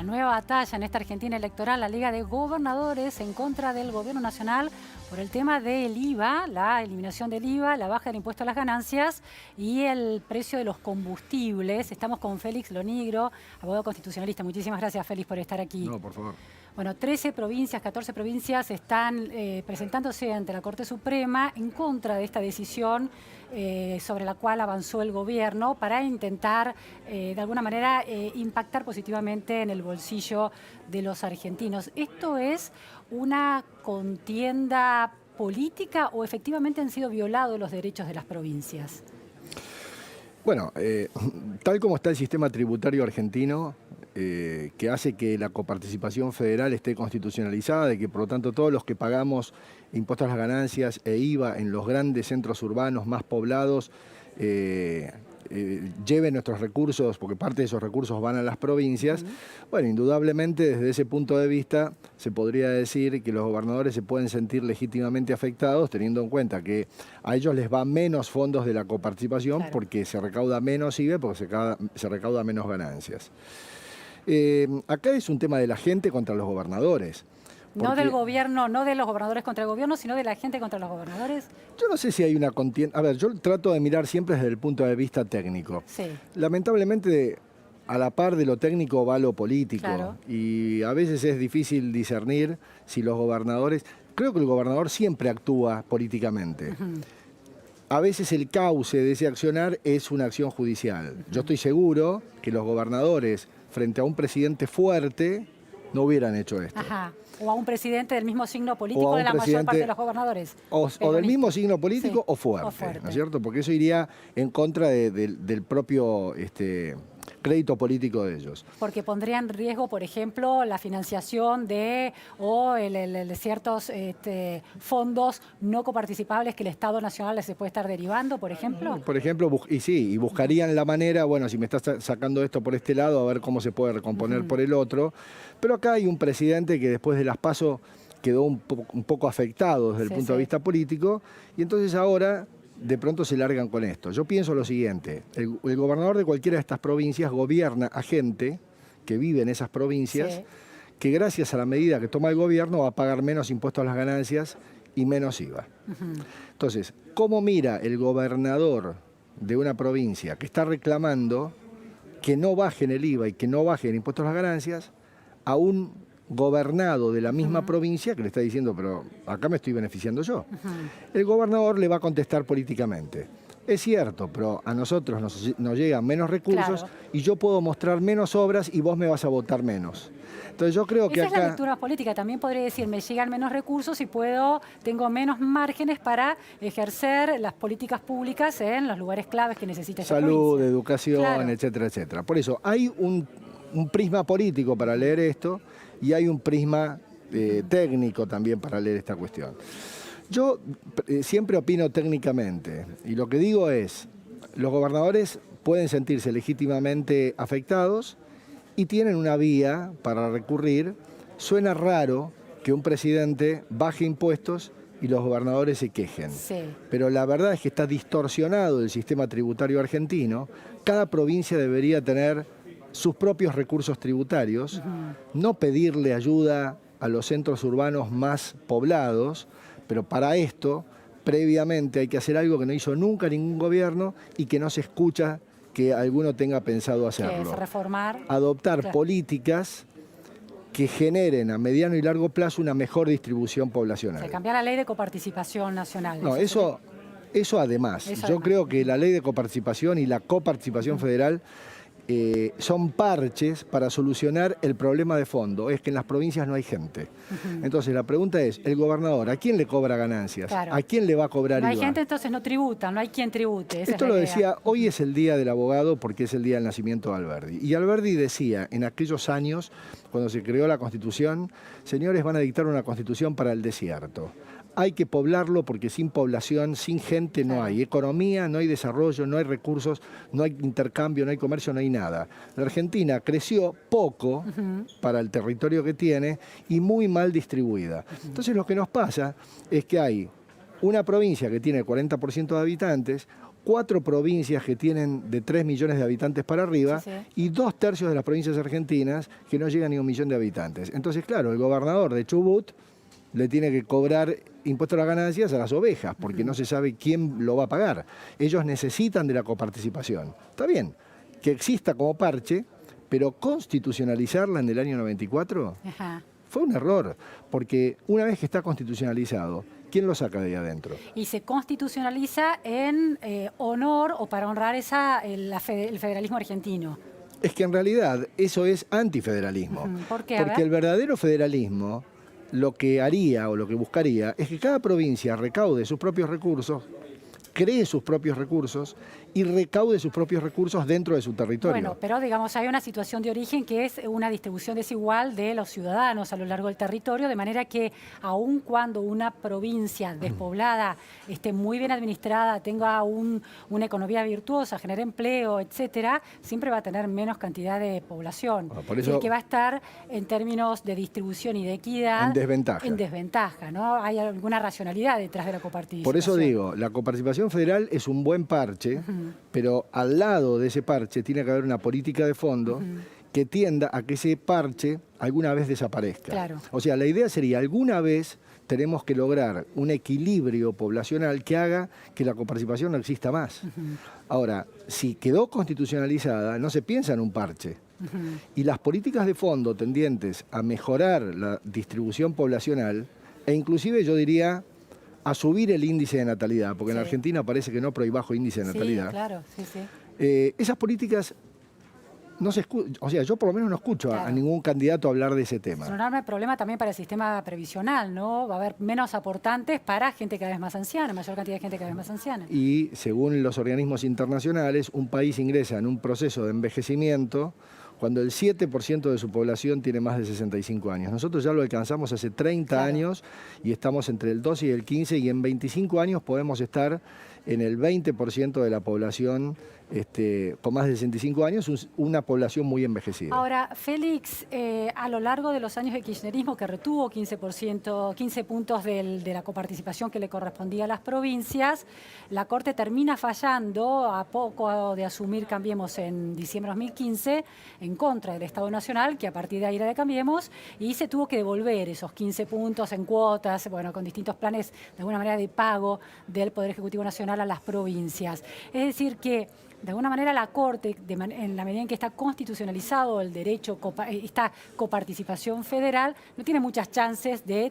nueva batalla en esta Argentina electoral, la Liga de Gobernadores en contra del Gobierno Nacional por el tema del IVA, la eliminación del IVA, la baja del impuesto a las ganancias y el precio de los combustibles. Estamos con Félix Lonigro, abogado constitucionalista. Muchísimas gracias, Félix, por estar aquí. No, por favor. Bueno, 13 provincias, 14 provincias están presentándose ante la Corte Suprema en contra de esta decisión sobre la cual avanzó el gobierno para intentar, de alguna manera, impactar positivamente en el bolsillo de los argentinos. ¿Esto es una contienda política o efectivamente han sido violados los derechos de las provincias? Bueno, tal como está el sistema tributario argentino, que hace que la coparticipación federal esté constitucionalizada, de que por lo tanto todos los que pagamos impuestos a las ganancias e IVA en los grandes centros urbanos más poblados lleven nuestros recursos, porque parte de esos recursos van a las provincias. Bueno, indudablemente desde ese punto de vista se podría decir que los gobernadores se pueden sentir legítimamente afectados, teniendo en cuenta que a ellos les va menos fondos de la coparticipación, claro, porque se recauda menos IVA, porque se recauda menos ganancias. Acá es un tema de la gente contra los gobernadores. No del gobierno, no de los gobernadores contra el gobierno, sino de la gente contra los gobernadores. Yo no sé si hay una contienda. A ver, yo trato de mirar siempre desde el punto de vista técnico. Sí. Lamentablemente, a la par de lo técnico va lo político. Claro. Y a veces es difícil discernir si los gobernadores... Creo que el gobernador siempre actúa políticamente. A veces el cauce de ese accionar es una acción judicial. Yo estoy seguro que los gobernadores, frente a un presidente fuerte, no hubieran hecho esto. Ajá. O a un presidente del mismo signo político de la mayor parte de los gobernadores. O del mismo signo político, sí, o fuerte, ¿no es cierto? Porque eso iría en contra del propio crédito político de ellos. Porque pondría en riesgo, por ejemplo, la financiación de ciertos fondos no coparticipables que el Estado Nacional les puede estar derivando, por ejemplo. Por ejemplo, y buscarían la manera, bueno, si me estás sacando esto por este lado, a ver cómo se puede recomponer por el otro. Pero acá hay un presidente que después de las PASO quedó un poco afectado desde el punto de vista político, y entonces ahora de pronto se largan con esto. Yo pienso lo siguiente, el gobernador de cualquiera de estas provincias gobierna a gente que vive en esas provincias, que gracias a la medida que toma el gobierno va a pagar menos impuestos a las ganancias y menos IVA. Entonces, ¿cómo mira el gobernador de una provincia que está reclamando que no bajen el IVA y que no bajen el impuesto a las ganancias a un gobernado de la misma provincia que le está diciendo, pero acá me estoy beneficiando yo? El gobernador le va a contestar políticamente. Es cierto, pero a nosotros nos llegan menos recursos, claro, y yo puedo mostrar menos obras y vos me vas a votar menos. Entonces yo creo que esa acá... es la lectura política. También podría decir, me llegan menos recursos y tengo menos márgenes para ejercer las políticas públicas en los lugares claves que necesita esta salud, provincia. educación, claro, etcétera, etcétera. Por eso hay un prisma político para leer esto y hay un prisma técnico también para leer esta cuestión. Yo siempre opino técnicamente y lo que digo es, los gobernadores pueden sentirse legítimamente afectados y tienen una vía para recurrir. Suena raro que un presidente baje impuestos y los gobernadores se quejen. Pero la verdad es que está distorsionado el sistema tributario argentino. Cada provincia debería tener sus propios recursos tributarios, no pedirle ayuda a los centros urbanos más poblados, pero para esto, previamente, hay que hacer algo que no hizo nunca ningún gobierno y que no se escucha que alguno tenga pensado hacerlo. ¿Qué es? Reformar. Adoptar políticas que generen a mediano y largo plazo una mejor distribución poblacional. Se cambia la ley de coparticipación nacional. No, eso además. Yo creo que la ley de coparticipación y la coparticipación federal son parches para solucionar el problema de fondo, es que en las provincias no hay gente. Entonces la pregunta es, el gobernador, ¿a quién le cobra ganancias? Claro. ¿A quién le va a cobrar IVA? No hay gente, entonces no tributa, no hay quien tribute. Esto lo decía, hoy es el día del abogado porque es el día del nacimiento de Alberdi. Y Alberdi decía, en aquellos años, cuando se creó la Constitución, señores, van a dictar una Constitución para el desierto. Hay que poblarlo porque sin población, sin gente no hay economía, no hay desarrollo, no hay recursos, no hay intercambio, no hay comercio, no hay nada. La Argentina creció poco para el territorio que tiene y muy mal distribuida. Entonces lo que nos pasa es que hay una provincia que tiene el 40% de habitantes, 4 provincias que tienen de 3 millones de habitantes para arriba Sí, sí. y 2/3 de las provincias argentinas que no llegan ni a 1 millón de habitantes. Entonces, claro, el gobernador de Chubut le tiene que cobrar impuesto a las ganancias a las ovejas, porque no se sabe quién lo va a pagar. Ellos necesitan de la coparticipación. Está bien, que exista como parche, pero constitucionalizarla en el año 94 Ajá. fue un error, porque una vez que está constitucionalizado, ¿quién lo saca de ahí adentro? Y se constitucionaliza en honor o para honrar el federalismo argentino. Es que en realidad eso es antifederalismo. ¿Por qué? A Porque ver. el verdadero federalismo lo que haría o lo que buscaría es que cada provincia recaude sus propios recursos, cree sus propios recursos y recaude sus propios recursos dentro de su territorio. Bueno, pero digamos, hay una situación de origen que es una distribución desigual de los ciudadanos a lo largo del territorio, de manera que aun cuando una provincia despoblada esté muy bien administrada, tenga una economía virtuosa, genere empleo, etcétera, siempre va a tener menos cantidad de población. Bueno, por eso, y que va a estar en términos de distribución y de equidad en desventaja. En desventaja, ¿no? Hay alguna racionalidad detrás de la coparticipación. Por eso digo, la coparticipación federal es un buen parche, pero al lado de ese parche tiene que haber una política de fondo que tienda a que ese parche alguna vez desaparezca. Claro. O sea, la idea sería, alguna vez tenemos que lograr un equilibrio poblacional que haga que la coparticipación no exista más. Ahora, si quedó constitucionalizada, no se piensa en un parche. Y las políticas de fondo tendientes a mejorar la distribución poblacional, e inclusive yo diría a subir el índice de natalidad, porque en Argentina parece que no, pero hay bajo índice de natalidad. Sí, claro, sí, sí. Esas políticas no se escuchan, o sea, yo por lo menos no escucho a ningún candidato hablar de ese tema. Es un enorme problema también para el sistema previsional, ¿no? Va a haber menos aportantes para gente cada vez más anciana, mayor cantidad de gente cada vez más anciana. Y según los organismos internacionales, un país ingresa en un proceso de envejecimiento cuando el 7% de su población tiene más de 65 años. Nosotros ya lo alcanzamos hace 30 años y estamos entre el 12 y el 15 y en 25 años podemos estar en el 20% de la población con más de 65 años, una población muy envejecida. Ahora, Félix, a lo largo de los años de kirchnerismo, que retuvo 15 puntos de la coparticipación que le correspondía a las provincias, la Corte termina fallando a poco de asumir Cambiemos en diciembre de 2015 en contra del Estado Nacional, que a partir de ahí era de Cambiemos, y se tuvo que devolver esos 15 puntos en cuotas, bueno, con distintos planes de alguna manera de pago del Poder Ejecutivo Nacional a las provincias. Es decir que de alguna manera la Corte, en la medida en que está constitucionalizado el derecho, esta coparticipación federal, no tiene muchas chances de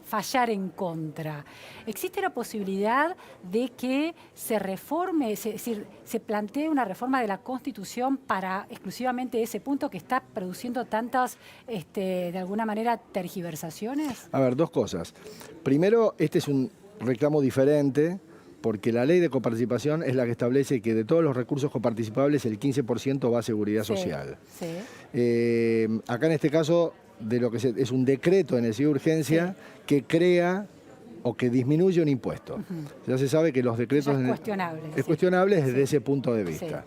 fallar en contra. ¿Existe la posibilidad de que se reforme, es decir, se plantee una reforma de la Constitución para exclusivamente ese punto que está produciendo tantas, de alguna manera, tergiversaciones? A ver, dos cosas. Primero, este es un reclamo diferente, porque la ley de coparticipación es la que establece que de todos los recursos coparticipables el 15% va a seguridad social. Acá en este caso de lo que es un decreto de necesidad de urgencia que crea o que disminuye un impuesto. Ya se sabe que los decretos... Es cuestionable. Desde ese punto de vista.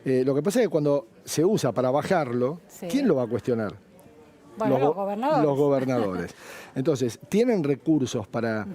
Lo que pasa es que cuando se usa para bajarlo, ¿quién lo va a cuestionar? Bueno, los gobernadores. Los gobernadores. Entonces, tienen recursos para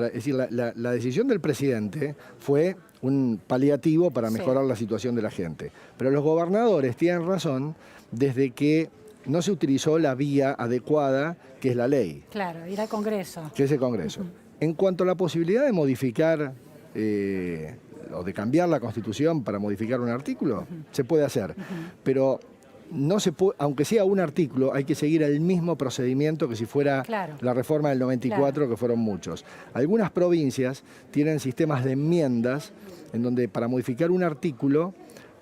es decir, la decisión del presidente fue un paliativo para mejorar la situación de la gente. Pero los gobernadores tienen razón desde que no se utilizó la vía adecuada, que es la ley. Claro, ir al Congreso. Que es el Congreso. En cuanto a la posibilidad de modificar o de cambiar la Constitución para modificar un artículo, se puede hacer. Pero no se puede, aunque sea un artículo, hay que seguir el mismo procedimiento que si fuera la reforma del 94, que fueron muchos. Algunas provincias tienen sistemas de enmiendas en donde para modificar un artículo,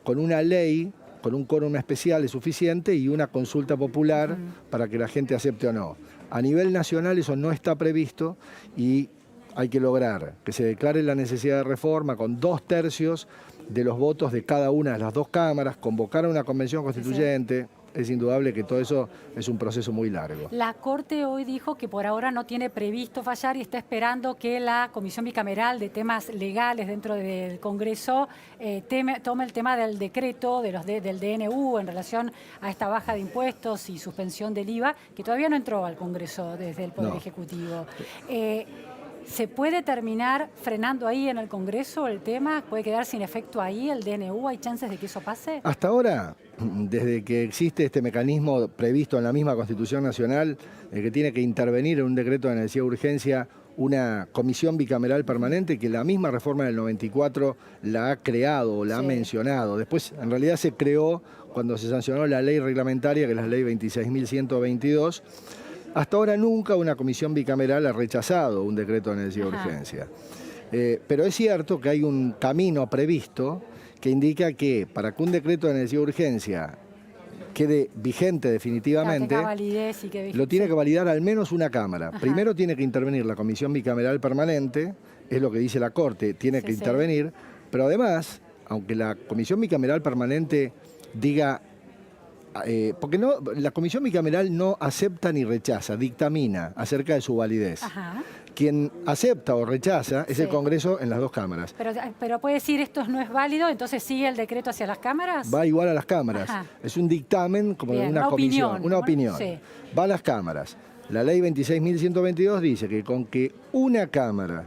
con una ley, con un quórum especial es suficiente y una consulta popular para que la gente acepte o no. A nivel nacional eso no está previsto y hay que lograr que se declare la necesidad de reforma con 2/3 de los votos de cada una de las dos cámaras, convocar a una convención constituyente. Es indudable que todo eso es un proceso muy largo. La Corte hoy dijo que por ahora no tiene previsto fallar y está esperando que la Comisión Bicameral de Temas Legales dentro del Congreso tome el tema del decreto del DNU en relación a esta baja de impuestos y suspensión del IVA, que todavía no entró al Congreso desde el Poder Ejecutivo. ¿Se puede terminar frenando ahí en el Congreso el tema? ¿Puede quedar sin efecto ahí el DNU? ¿Hay chances de que eso pase? Hasta ahora, desde que existe este mecanismo previsto en la misma Constitución Nacional, que tiene que intervenir en un decreto de necesidad de urgencia una comisión bicameral permanente, que la misma reforma del 94 la ha creado o la ha mencionado. Después, en realidad, se creó cuando se sancionó la ley reglamentaria, que es la ley 26.122. Hasta ahora nunca una comisión bicameral ha rechazado un decreto de necesidad de urgencia. Pero es cierto que hay un camino previsto que indica que para que un decreto de necesidad de urgencia quede vigente definitivamente, lo tiene que validar al menos una Cámara. Primero tiene que intervenir la comisión bicameral permanente, es lo que dice la Corte, tiene que intervenir, pero además, aunque la comisión bicameral permanente diga... porque la comisión bicameral no acepta ni rechaza, dictamina acerca de su validez. Quien acepta o rechaza es el Congreso en las dos cámaras. Pero puede decir esto no es válido, entonces sigue el decreto hacia las cámaras. Va igual a las cámaras. Es un dictamen como de una comisión, una opinión. Va a las cámaras. La ley 26.122 dice que con que una cámara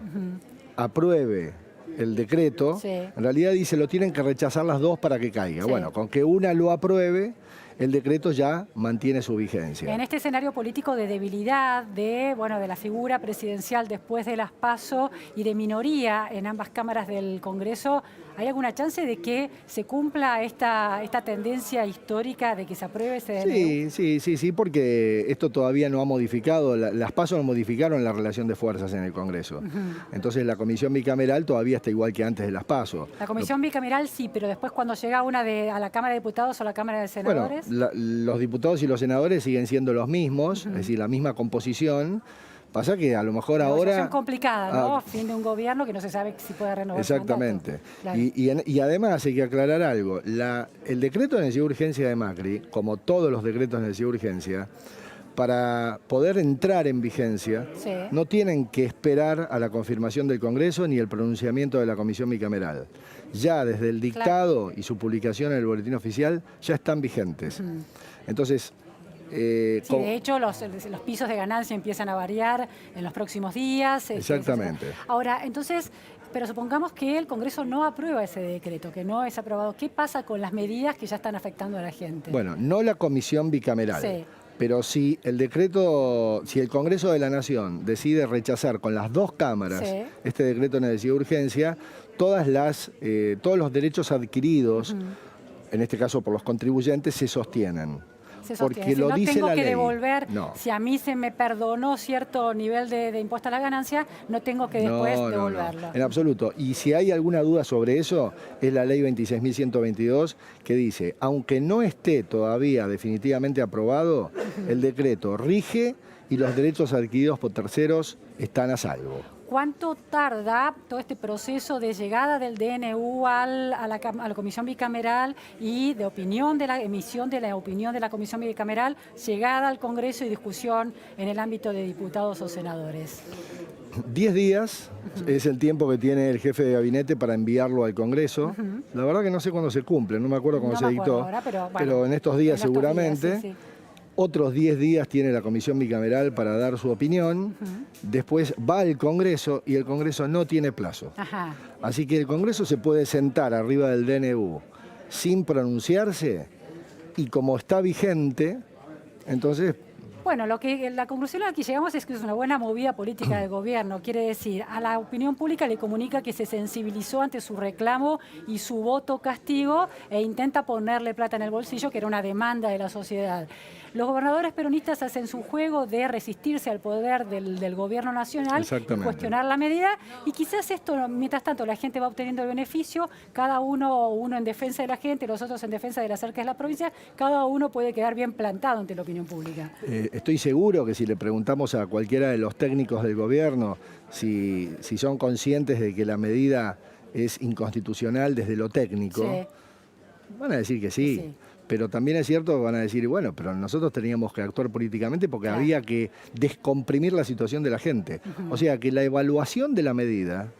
apruebe el decreto, en realidad dice lo tienen que rechazar las dos para que caiga. Bueno, con que una lo apruebe, el decreto ya mantiene su vigencia. En este escenario político de debilidad de la figura presidencial después de las PASO y de minoría en ambas cámaras del Congreso, ¿hay alguna chance de que se cumpla esta tendencia histórica de que se apruebe ese DNU? Sí, porque esto todavía no ha modificado, las PASO no modificaron la relación de fuerzas en el Congreso. Entonces la comisión bicameral todavía está igual que antes de las PASO. La comisión bicameral sí, pero después cuando llega una a la Cámara de Diputados o a la Cámara de Senadores... los diputados y los senadores siguen siendo los mismos, es decir, la misma composición. Pasa que a lo mejor ahora... Una situación complicada, ¿no? Fin de un gobierno que no se sabe si puede renovar. Exactamente. Claro. Y además hay que aclarar algo. El decreto de necesidad de urgencia de Macri, como todos los decretos de necesidad de urgencia, para poder entrar en vigencia, no tienen que esperar a la confirmación del Congreso ni el pronunciamiento de la Comisión Bicameral. Ya desde el dictado y su publicación en el Boletín Oficial ya están vigentes. Entonces... de hecho, los pisos de ganancia empiezan a variar en los próximos días. Exactamente. Ahora, entonces, pero supongamos que el Congreso no aprueba ese decreto, que no es aprobado. ¿Qué pasa con las medidas que ya están afectando a la gente? Bueno, no la comisión bicameral. Pero si el decreto, si el Congreso de la Nación decide rechazar con las dos cámaras este decreto de necesidad de urgencia, todos los derechos adquiridos, en este caso por los contribuyentes, se sostienen. Porque lo dice la ley. No tengo que devolver, si a mí se me perdonó cierto nivel de impuesto a la ganancia, no tengo que después devolverlo. En absoluto. Y si hay alguna duda sobre eso, es la ley 26.122 que dice, aunque no esté todavía definitivamente aprobado, el decreto rige y los derechos adquiridos por terceros están a salvo. ¿Cuánto tarda todo este proceso de llegada del DNU a la Comisión Bicameral y de opinión de la emisión de la opinión de la Comisión Bicameral, llegada al Congreso y discusión en el ámbito de diputados o senadores? 10 días es el tiempo que tiene el jefe de gabinete para enviarlo al Congreso. La verdad que no sé cuándo se cumple, no me acuerdo cómo se dictó, pero en estos días seguramente. Otros 10 días tiene la Comisión Bicameral para dar su opinión, después va al Congreso y el Congreso no tiene plazo. Así que el Congreso se puede sentar arriba del DNU sin pronunciarse y como está vigente, entonces... Bueno, la conclusión a la que llegamos es que es una buena movida política del gobierno. Quiere decir, a la opinión pública le comunica que se sensibilizó ante su reclamo y su voto castigo e intenta ponerle plata en el bolsillo, que era una demanda de la sociedad. Los gobernadores peronistas hacen su juego de resistirse al poder del gobierno nacional, cuestionar la medida, y quizás esto, mientras tanto, la gente va obteniendo el beneficio, cada uno en defensa de la gente, los otros en defensa de las arcas de la provincia, cada uno puede quedar bien plantado ante la opinión pública. Estoy seguro que si le preguntamos a cualquiera de los técnicos del gobierno si son conscientes de que la medida es inconstitucional desde lo técnico, van a decir que sí. Pero también es cierto que van a decir, bueno, pero nosotros teníamos que actuar políticamente porque había que descomprimir la situación de la gente. O sea que la evaluación de la medida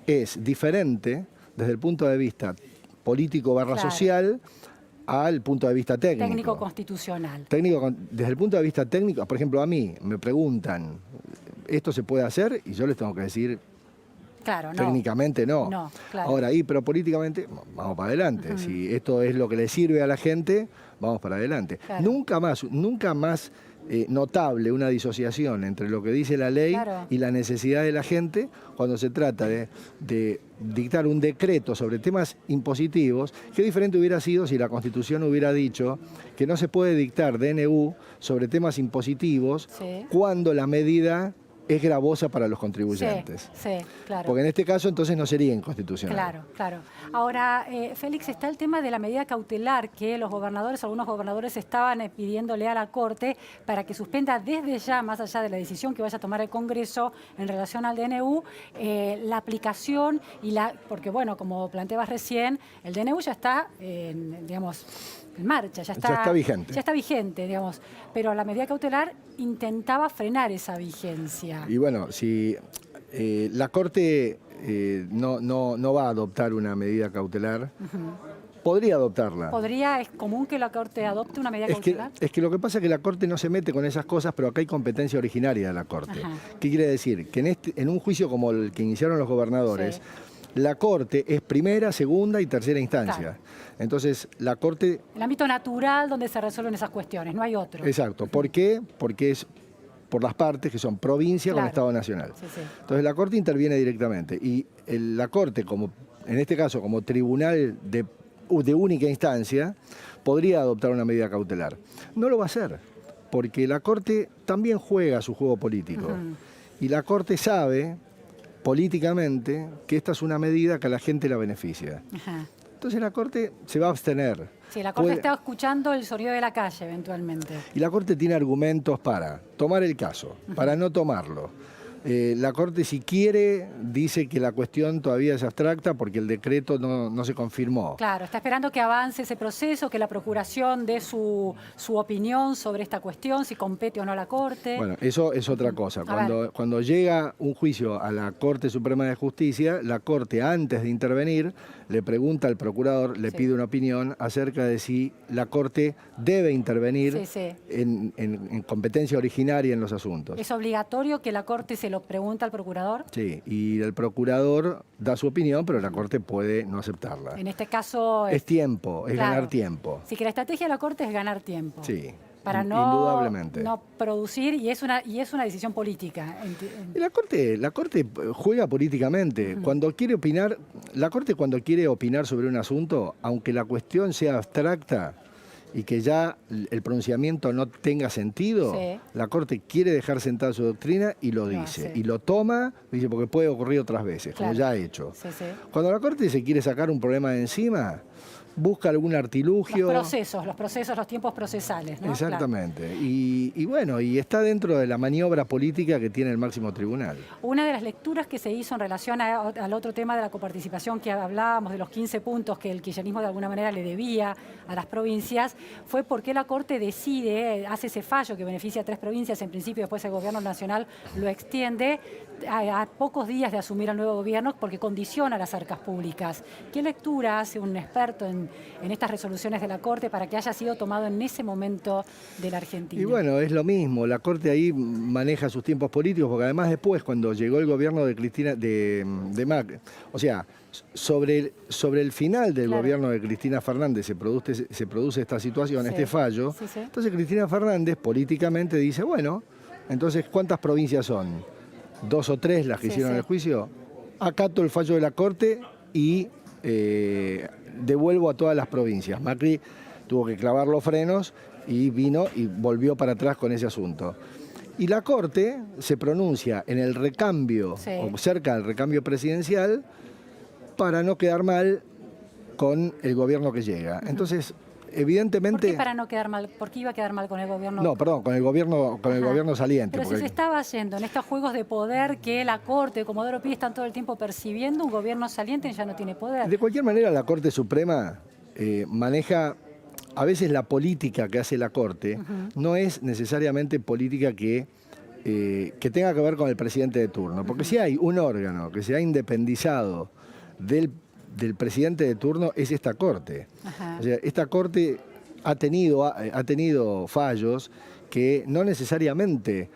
es diferente desde el punto de vista político / social al punto de vista técnico. Técnico constitucional. Desde el punto de vista técnico, por ejemplo, a mí me preguntan, esto se puede hacer y yo les tengo que decir, claro, no. técnicamente no. No, claro. Ahora, pero políticamente, vamos para adelante. Si esto es lo que le sirve a la gente, vamos para adelante. Claro. Nunca más notable una disociación entre lo que dice la ley y la necesidad de la gente cuando se trata de dictar un decreto sobre temas impositivos. Qué diferente hubiera sido si la Constitución hubiera dicho que no se puede dictar DNU sobre temas impositivos cuando la medida es gravosa para los contribuyentes. Sí, claro. Porque en este caso entonces no sería inconstitucional. Claro, claro. Ahora, Félix, está el tema de la medida cautelar que algunos gobernadores estaban pidiéndole a la Corte para que suspenda desde ya, más allá de la decisión que vaya a tomar el Congreso en relación al DNU, la aplicación porque bueno, como planteabas recién, el DNU ya está, digamos, en marcha, ya está vigente. Ya está vigente, digamos, pero la medida cautelar intentaba frenar esa vigencia. Y bueno, si la Corte no va a adoptar una medida cautelar, podría adoptarla. ¿Es común que la Corte adopte una medida cautelar? Es que lo que pasa es que la Corte no se mete con esas cosas, pero acá hay competencia originaria de la Corte. ¿Qué quiere decir? Que en un juicio como el que iniciaron los gobernadores, la Corte es primera, segunda y tercera instancia. Claro. Entonces, la Corte... El ámbito natural donde se resuelven esas cuestiones, no hay otro. Exacto. ¿Por qué? Porque es por las partes que son provincia con Estado Nacional. Entonces, la Corte interviene directamente. Y la Corte, en este caso, como tribunal de única instancia, podría adoptar una medida cautelar. No lo va a hacer, porque la Corte también juega su juego político. Y la Corte sabe políticamente que esta es una medida que a la gente la beneficia. Entonces la Corte se va a abstener. Sí, la Corte está escuchando el sonido de la calle eventualmente. Y la Corte tiene argumentos para tomar el caso, para no tomarlo. La Corte, si quiere, dice que la cuestión todavía es abstracta porque el decreto no se confirmó. Claro, está esperando que avance ese proceso, que la Procuración dé su opinión sobre esta cuestión, si compete o no a la Corte. Bueno, eso es otra cosa. Cuando llega un juicio a la Corte Suprema de Justicia, la Corte, antes de intervenir, le pregunta al procurador, le pide una opinión acerca de si la Corte debe intervenir en competencia originaria en los asuntos. ¿Es obligatorio que la Corte se lo pregunta al procurador? Sí, y el procurador da su opinión, pero la Corte puede no aceptarla. En este caso... Es tiempo, es ganar tiempo. Sí, que la estrategia de la Corte es ganar tiempo. Sí. Para indudablemente. No producir, y es una decisión política. Y la Corte juega políticamente. Cuando quiere opinar, la Corte cuando quiere opinar sobre un asunto, aunque la cuestión sea abstracta y que ya el pronunciamiento no tenga sentido, la Corte quiere dejar sentada su doctrina y lo dice. Y lo toma, dice, porque puede ocurrir otras veces, como ya ha hecho. Cuando la Corte se quiere sacar un problema de encima, busca algún artilugio. Los tiempos procesales, ¿no? Exactamente. Y bueno, y está dentro de la maniobra política que tiene el máximo tribunal. Una de las lecturas que se hizo en relación al otro tema de la coparticipación que hablábamos, de los 15 puntos que el kirchnerismo de alguna manera le debía a las provincias, fue porque la Corte hace ese fallo que beneficia a 3 provincias, en principio después el gobierno nacional lo extiende a pocos días de asumir el nuevo gobierno porque condiciona las arcas públicas. ¿Qué lectura hace un experto en estas resoluciones de la Corte para que haya sido tomado en ese momento de la Argentina? Y bueno, es lo mismo, la Corte ahí maneja sus tiempos políticos, porque además después, cuando llegó el gobierno de Macri, o sea, sobre el final del gobierno de Cristina Fernández se produce esta situación, este fallo, entonces Cristina Fernández políticamente dice, bueno, entonces ¿cuántas provincias son? 2 o 3 las que hicieron el juicio, acato el fallo de la Corte y devuelvo a todas las provincias. Macri tuvo que clavar los frenos y vino y volvió para atrás con ese asunto. Y la Corte se pronuncia en el recambio, o cerca del recambio presidencial, para no quedar mal con el gobierno que llega. Entonces, evidentemente... ¿Por qué para no quedar mal? ¿Por qué iba a quedar mal con el gobierno? No, perdón, con el gobierno saliente. Pero si se estaba haciendo en estos juegos de poder que la Corte, Comodoro Pi, están todo el tiempo percibiendo, un gobierno saliente ya no tiene poder. De cualquier manera, la Corte Suprema maneja... A veces la política que hace la Corte no es necesariamente política que tenga que ver con el presidente de turno. Porque si hay un órgano que se ha independizado del presidente de turno, es esta Corte. O sea, esta Corte ha tenido fallos que no necesariamente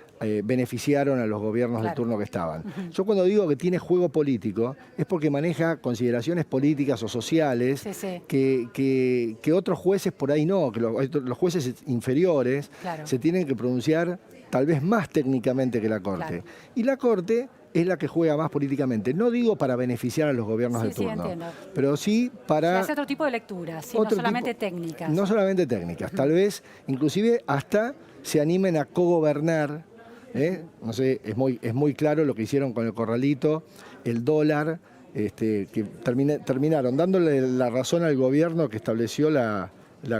beneficiaron a los gobiernos del turno que estaban. Yo cuando digo que tiene juego político es porque maneja consideraciones políticas o sociales que otros jueces por ahí no, que los jueces inferiores se tienen que pronunciar tal vez más técnicamente que la Corte. Y la Corte es la que juega más políticamente. No digo para beneficiar a los gobiernos de turno, pero sí para... hace otro tipo de lecturas, no solamente técnicas. No solamente técnicas, tal vez inclusive hasta se animen a cogobernar. No sé, es muy claro lo que hicieron con el corralito, el dólar, que terminaron dándole la razón al gobierno que estableció la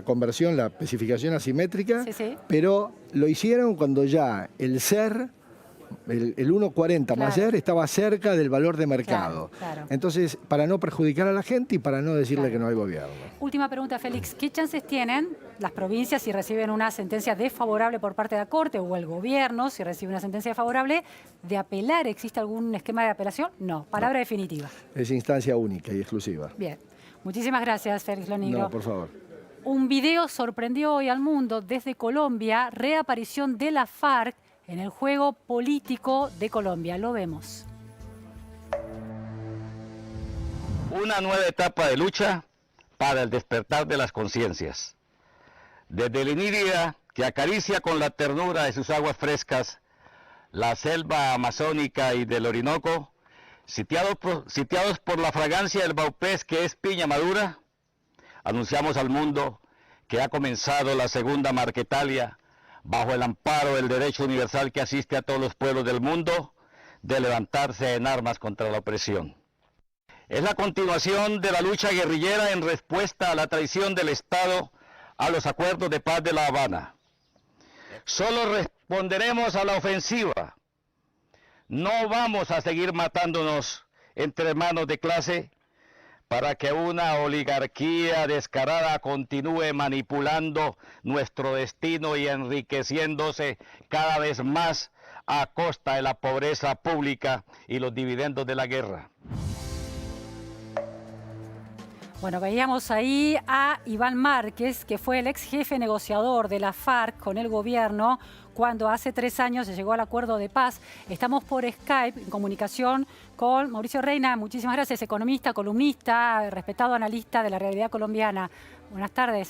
conversión, la especificación asimétrica, pero lo hicieron cuando ya el SER, el 1,40 más SER, estaba cerca del valor de mercado. Entonces, para no perjudicar a la gente y para no decirle que no hay gobierno. Última pregunta, Félix. ¿Qué chances tienen las provincias si reciben una sentencia desfavorable por parte de la Corte o el gobierno si recibe una sentencia favorable de apelar? ¿Existe algún esquema de apelación? No. Palabra definitiva. Es instancia única y exclusiva. Bien. Muchísimas gracias, Félix Lo Negro. No, por favor. Un video sorprendió hoy al mundo desde Colombia, reaparición de la FARC en el juego político de Colombia. Lo vemos. Una nueva etapa de lucha para el despertar de las conciencias. Desde el Inírida, que acaricia con la ternura de sus aguas frescas la selva amazónica y del Orinoco, sitiados por la fragancia del baupés que es piña madura, anunciamos al mundo que ha comenzado la segunda Marquetalia, bajo el amparo del derecho universal que asiste a todos los pueblos del mundo, de levantarse en armas contra la opresión. Es la continuación de la lucha guerrillera en respuesta a la traición del Estado a los acuerdos de paz de La Habana. Solo responderemos a la ofensiva. No vamos a seguir matándonos entre hermanos de clase para que una oligarquía descarada continúe manipulando nuestro destino y enriqueciéndose cada vez más a costa de la pobreza pública y los dividendos de la guerra. Bueno, veíamos ahí a Iván Márquez, que fue el ex jefe negociador de la FARC con el gobierno cuando hace 3 años se llegó al acuerdo de paz. Estamos por Skype en comunicación con Mauricio Reina. Muchísimas gracias, economista, columnista, respetado analista de la realidad colombiana. Buenas tardes.